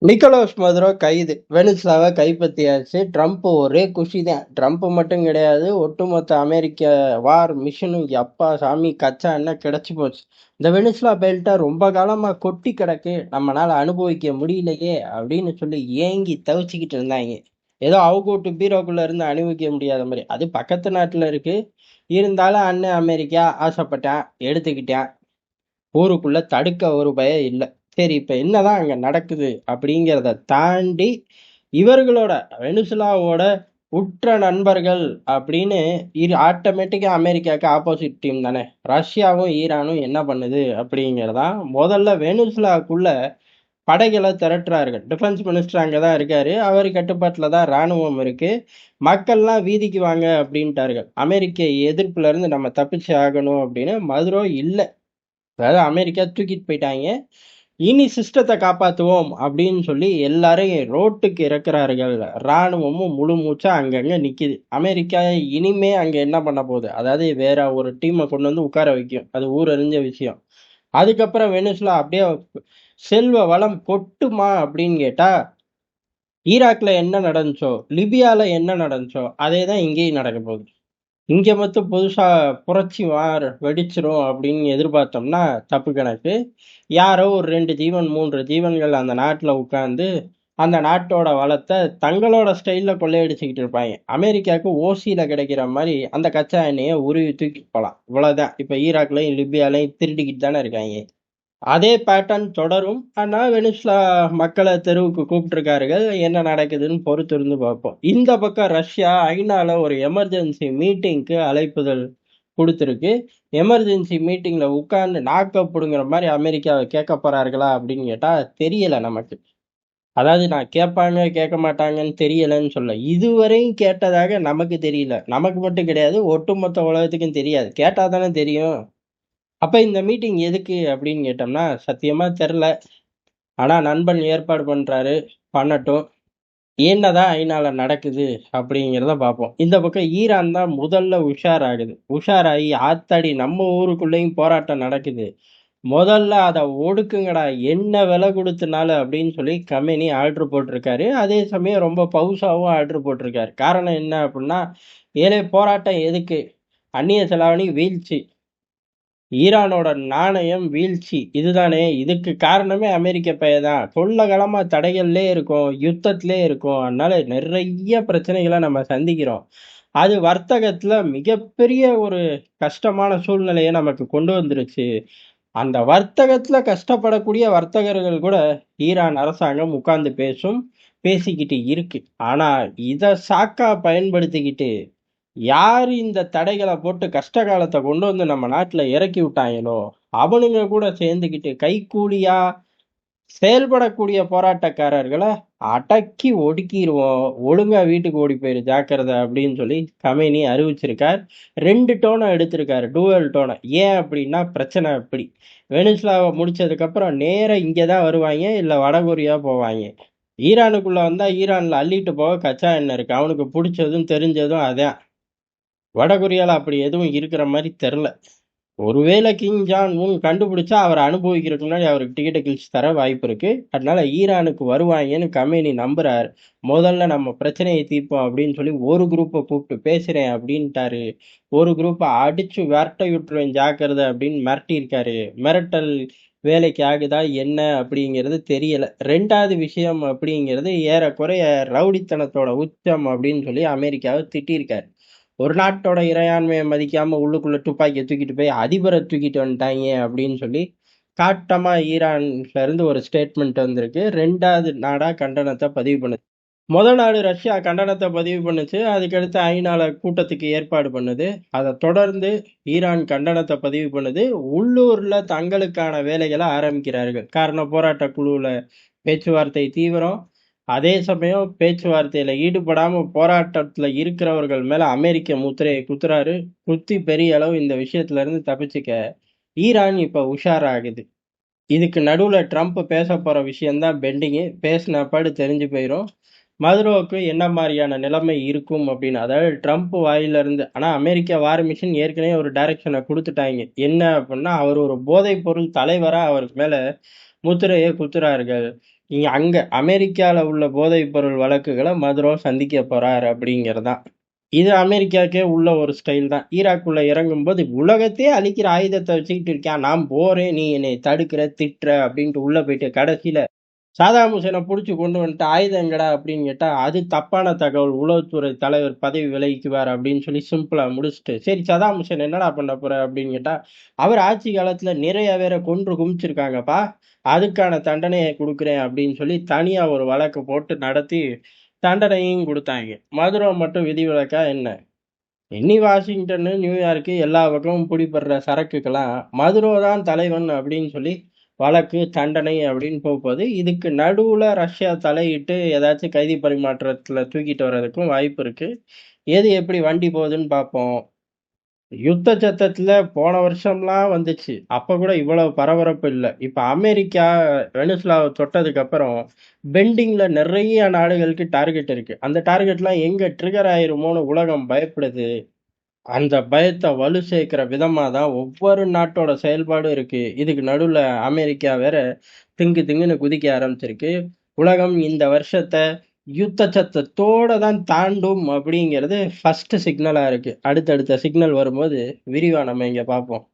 Nicolas Maduro கைது. வெனிசுலாவை கைப்பற்றியாச்சு. Trump ஒரே குஷி தான். ட்ரம்ப் மட்டும் கிடையாது, ஒட்டுமொத்த அமெரிக்க வார் மிஷனும் எப்பா சாமி கச்சா என்ன கிடைச்சி போச்சு. இந்த வெனிசுலா பெல்ட்டை ரொம்ப காலமாக கொட்டி கிடக்கு, நம்மளால் அனுபவிக்க முடியலையே அப்படின்னு சொல்லி ஏங்கி தவிச்சிக்கிட்டு இருந்தாங்க. ஏதோ அவுகூட்டு பீரோக்குள்ள இருந்து அனுபவிக்க முடியாத மாதிரி. அது பக்கத்து நாட்டில் இருக்கு. இருந்தாலும் அண்ணன் அமெரிக்கா ஆசைப்பட்டேன், எடுத்துக்கிட்டேன். ஊருக்குள்ள தடுக்க ஒரு பயம் இல்லை. சரி, இப்ப என்னதான் அங்க நடக்குது அப்படிங்கிறத தாண்டி இவர்களோட வெனிசுலாவோட உற்ற நண்பர்கள் அப்படின்னு ஆட்டோமேட்டிக்கா அமெரிக்காவுக்கு ஆப்போசிட் டீம் தானே. ரஷ்யாவும் ஈரானும் என்ன பண்ணுது அப்படிங்கிறதா முதல்ல வெனிசுலாக்குள்ள படைகளை திரட்டுறார்கள். டிஃபென்ஸ் மினிஸ்டர் அங்கதான் இருக்காரு. அவர் கட்டுப்பாட்டுல தான் இராணுவம் இருக்கு. மக்கள்லாம் வீதிக்கு வாங்க அப்படின்ட்டார்கள். அமெரிக்க எதிர்ப்புல இருந்து நம்ம தப்பிச்சு ஆகணும் அப்படின்னு. மதுரோ இல்லை, அதாவது அமெரிக்கா தூக்கிட்டு போயிட்டாங்க. இனி சிஸ்டத்தை காப்பாற்றுவோம் அப்படின்னு சொல்லி எல்லாரையும் ரோட்டுக்கு இறக்குறார்கள். இராணுவமும் முழு மூச்சா அங்கங்க நிக்குது. அமெரிக்கா இனிமே அங்க என்ன பண்ண போகுது, அதாவது வேற ஒரு டீமை கொண்டு வந்து உட்கார வைக்கும். அது ஊரறிஞ்ச விஷயம். அதுக்கப்புறம் வெனிசுலா அப்படியே செல்வ வளம் கொட்டுமா அப்படின்னு கேட்டா, ஈராக்ல என்ன நடந்துச்சோ, லிபியால என்ன நடந்துச்சோ அதே தான் இங்கேயும் நடக்க போகுது. இங்க மட்டும் புதுசா புரட்சி வெடிச்சிரும் அப்படின்னு எதிர்பார்த்தோம்னா தப்பு கணக்கு. யாரோ ஒரு 2 ஜீவன் 3 ஜீவன்கள் அந்த நாட்டுல உட்கார்ந்து அந்த நாட்டோட வளத்தை தங்களோட ஸ்டைல்ல கொள்ளையடிச்சுக்கிட்டு இருப்பாங்க. அமெரிக்காவுக்கு ஓசியில கிடைக்கிற மாதிரி அந்த கச்சா எண்ணெயை உருவி தூக்கி போலாம். இவ்வளவுதான். இப்ப ஈராக்லயும் லிபியாலையும் திருடிக்கிட்டு தானே இருக்காங்க. அதே பேட்டர்ன் தொடரும். ஆனா வெனிசுலா மக்களை தெருவுக்கு கூப்பிட்டுருக்கார்கள். என்ன நடக்குதுன்னு பொறுத்து இருந்து பார்ப்போம். இந்த பக்கம் ரஷ்யா ஐநால ஒரு எமர்ஜென்சி மீட்டிங்க்கு அழைப்புதல் கொடுத்துருக்கு. எமர்ஜென்சி மீட்டிங்ல உட்கார்ந்து நாக்கப்படுங்கிற மாதிரி அமெரிக்காவை கேட்க போறார்களா அப்படின்னு கேட்டா தெரியல நமக்கு. அதாவது நான் கேட்பாங்க கேட்க மாட்டாங்கன்னு தெரியலன்னு சொல்ல, இதுவரையும் கேட்டதாக நமக்கு தெரியல. நமக்கு மட்டும் கிடையாது, ஒட்டுமொத்த உலகத்துக்கும் தெரியாது. கேட்டா தானே தெரியும். அப்ப இந்த மீட்டிங் எதுக்கு அப்படின்னு கேட்டோம்னா சத்தியமா தெரில. ஆனா நண்பன் ஏற்பாடு பண்றாரு, பண்ணட்டும். என்னதான் ஐநால நடக்குது அப்படிங்கிறத பார்ப்போம். இந்த பக்கம் ஈரான் தான் முதல்ல உஷாராகுது. உஷாராகி ஆத்தாடி நம்ம ஊருக்குள்ளேயும் போராட்டம் நடக்குது, முதல்ல அதை ஒடுக்குங்கடா என்ன விலை கொடுத்தனால அப்படின்னு சொல்லி கம்பெனி ஆர்டர் போட்டிருக்காரு. அதே சமயம் ரொம்ப பவுசாவும் ஆர்டர் போட்டிருக்காரு. காரணம் என்ன அப்படின்னா, ஏழை போராட்டம் எதுக்கு, அந்நிய செலாவணி வீழ்ச்சி, ஈரானோட நாணயம் வீழ்ச்சி, இதுதானே. இதுக்கு காரணமே அமெரிக்க பையதான். சொல்ல காலமா தடைகள்லே இருக்கும், யுத்தத்திலே இருக்கும். அதனால நிறைய பிரச்சனைகளை நம்ம சந்திக்கிறோம். அது வர்த்தகத்துல மிகப்பெரிய ஒரு கஷ்டமான சூழ்நிலையை நமக்கு கொண்டு வந்துருச்சு. அந்த வர்த்தகத்துல கஷ்டப்படக்கூடிய வர்த்தகர்கள் கூட ஈரான் அரசாங்கம் உட்கார்ந்து பேசிக்கிட்டு இருக்கு. ஆனா இத சாக்கா பயன்படுத்திக்கிட்டு யாரு இந்த தடைகளை போட்டு கஷ்ட காலத்தை கொண்டு வந்து நம்ம நாட்டுல இறக்கி விட்டாங்களோ அவனுங்க கூட சேர்ந்துக்கிட்டு கைக்கூலியா செயல்படக்கூடிய போராட்டக்காரர்களை அடக்கி ஒடுக்கிடுவோம். ஒழுங்கா வீட்டுக்கு ஓடி போயிரு ஜாக்கிரதை அப்படின்னு சொல்லி கமேனி அறிவிச்சிருக்கார். 2 டோனை எடுத்திருக்காரு, டூவல் டோனை. ஏன் அப்படின்னா பிரச்சனை அப்படி. வெனிசுலாவை முடிச்சதுக்கு அப்புறம் நேரா இங்கதான் வருவாங்க, இல்ல வடகொரியா போவாங்க. ஈரானுக்குள்ள வந்தா ஈரான்ல அள்ளிட்டு போக கச்சா எண்ணெய் இருக்கு. அவனுக்கு பிடிச்சதும் தெரிஞ்சதும் அதான். வடகொரியால அப்படி எதுவும் இருக்கிற மாதிரி தெரில. ஒருவேளை கிங் ஜான் உன் கண்டுபிடிச்சா அவரை அனுபவிக்கிறதுக்கு முன்னாடி அவருக்கு டிக்கெட்டை கிழிச்சு தர வாய்ப்பு இருக்கு. அதனால ஈரானுக்கு வருவாங்கன்னு கமேனி நம்புறாரு. முதல்ல நம்ம பிரச்சனையை தீர்ப்போம் அப்படின்னு சொல்லி ஒரு குரூப்பை கூப்பிட்டு பேசுறேன் அப்படின்ட்டாரு. ஒரு குரூப்பை அடிச்சு விரட்ட விட்டுருவேன் ஜாக்கிரதை அப்படின்னு மிரட்டியிருக்காரு. மிரட்டல் வேலைக்கு ஆகுதா என்ன அப்படிங்கிறது தெரியல. 2வது விஷயம் அப்படிங்கிறது ஏறக்குறைய ரவுடித்தனத்தோட உச்சம் அப்படின்னு சொல்லி அமெரிக்காவை திட்டியிருக்காரு. ஒரு நாட்டோட இறையாண்மையை மதிக்காம உள்ளுக்குள்ள துப்பாக்கியை தூக்கிட்டு போய் அதிபரை தூக்கிட்டு வந்துட்டாங்க அப்படின்னு சொல்லி காட்டமா ஈரான்ல இருந்து ஒரு ஸ்டேட்மெண்ட் வந்திருக்கு. 2வது நாடா கண்டனத்தை பதிவு பண்ணுது. முதல் நாடு ரஷ்யா கண்டனத்தை பதிவு பண்ணுச்சு. அதுக்கடுத்து ஐநால கூட்டத்துக்கு ஏற்பாடு பண்ணுது. அதை தொடர்ந்து ஈரான் கண்டனத்தை பதிவு பண்ணுது. உள்ளூர்ல தங்களுக்கான வேலைகளை ஆரம்பிக்கிறார்கள். காரணம், போராட்ட குழுவுல பேச்சுவார்த்தை தீவிரம். அதே சமயம் பேச்சுவார்த்தையில ஈடுபடாம போராட்டத்துல இருக்கிறவர்கள் மேல அமெரிக்க முத்திரையை குத்துறாரு. குத்தி பெரிய அளவு இந்த விஷயத்துல இருந்து தப்பிச்சுக்க ஈரான் இப்ப உஷாராகுது. இதுக்கு நடுவுல ட்ரம்ப் பேச போற விஷயம்தான் பெண்டிங்கு. பேசினப்பாடு தெரிஞ்சு போயிடும் மதுரோவுக்கு என்ன மாதிரியான நிலைமை இருக்கும் அப்படின்னு. அதாவது ட்ரம்ப் வாயில இருந்து. ஆனா அமெரிக்கா வார் மிஷன் ஏற்கனவே ஒரு டைரக்ஷனை கொடுத்துட்டாங்க. என்ன அப்படின்னா, அவர் ஒரு போதைப் பொருள் தலைவரா அவருக்கு மேல முத்திரையை குத்துறார்கள். இங்க அங்க அமெரிக்கால உள்ள போதைப் பொருள் வழக்குகளை மதுரோ சந்திக்க போறார் அப்படிங்கிறதான். இது அமெரிக்காக்கே உள்ள ஒரு ஸ்டைல் தான். ஈராக்குள்ள இறங்கும்போது உலகத்தையே அழிக்கிற ஆயுதத்தை வச்சுக்கிட்டு இருக்கான். நான் போறேன், நீ என்னை தடுக்கிற, திட்டுற அப்படின்ட்டு உள்ள போயிட்டு கடைசியில சாதாம் ஹுசேன புடிச்சு கொண்டு வந்துட்டு, "ஆயுதம் எங்கடா?" அப்படின்னு கேட்டா, "அது தப்பான தகவல். உளவுத்துறை தலைவர் பதவி விலகிக்குவார்" அப்படின்னு சொல்லி சிம்பிளா முடிச்சுட்டு, "சரி சதாம் ஹுசேன் என்னடா பண்ண போற?" அப்படின்னு கேட்டா, "அவர் ஆட்சி காலத்துல நிறைய பேர கொன்று குவிச்சிருக்காங்கப்பா. அதுக்கான தண்டனைய குடுக்குறேன்" அப்படின்னு சொல்லி தனியா ஒரு வழக்கு போட்டு நடத்தி தண்டனையும் குடுத்தாய்ங்க. மதுரோ மட்டும் விதிவிலக்கா என்ன? இனி வாஷிங்டன்னு, நியூயார்க்கு எல்லா பக்கமும் பிடிபடுற சரக்குக்கெல்லாம் மதுரோ தான் தலைவன் அப்படின்னு சொல்லி வழக்கு, தண்டனை அப்படின்னு போகுது. இதுக்கு நடுவுல ரஷ்யா தலையிட்டு ஏதாச்சும் கைதி பரிமாற்றத்துல தூக்கிட்டு வர்றதுக்கும் வாய்ப்பு இருக்கு. எது எப்படி வண்டி போகுதுன்னு பார்ப்போம். யுத்த சத்தத்துல போன வருஷம்லாம் வந்துச்சு. அப்ப கூட இவ்வளவு பரபரப்பு இல்ல. இப்ப அமெரிக்கா வெனிசுலாவ தொட்டதுக்கு அப்புறம் பெண்டிங்ல நிறைய நாடுகளுக்கு டார்கெட் இருக்கு. அந்த டார்கெட்லாம் எங்க ட்ரிகர் ஆயிருமோன்னு உலகம் பயப்படுது. அந்த பயத்த வலு சேர்க்கிற விதமா தான் ஒவ்வொரு நாட்டோட செயல்பாடும் இருக்கு. இதுக்கு நடுவுல அமெரிக்கா வேற திங்கு திங்குன்னு குதிக்க ஆரம்பிச்சிருக்கு. உலகம் இந்த வருஷத்த யுத்த சத்தத்தோட தான் தாண்டும் அப்படிங்கிறது ஃபர்ஸ்ட் சிக்னலா இருக்கு. அடுத்தடுத்த சிக்னல் வரும்போது விரிவா நம்ம இங்க பார்ப்போம்.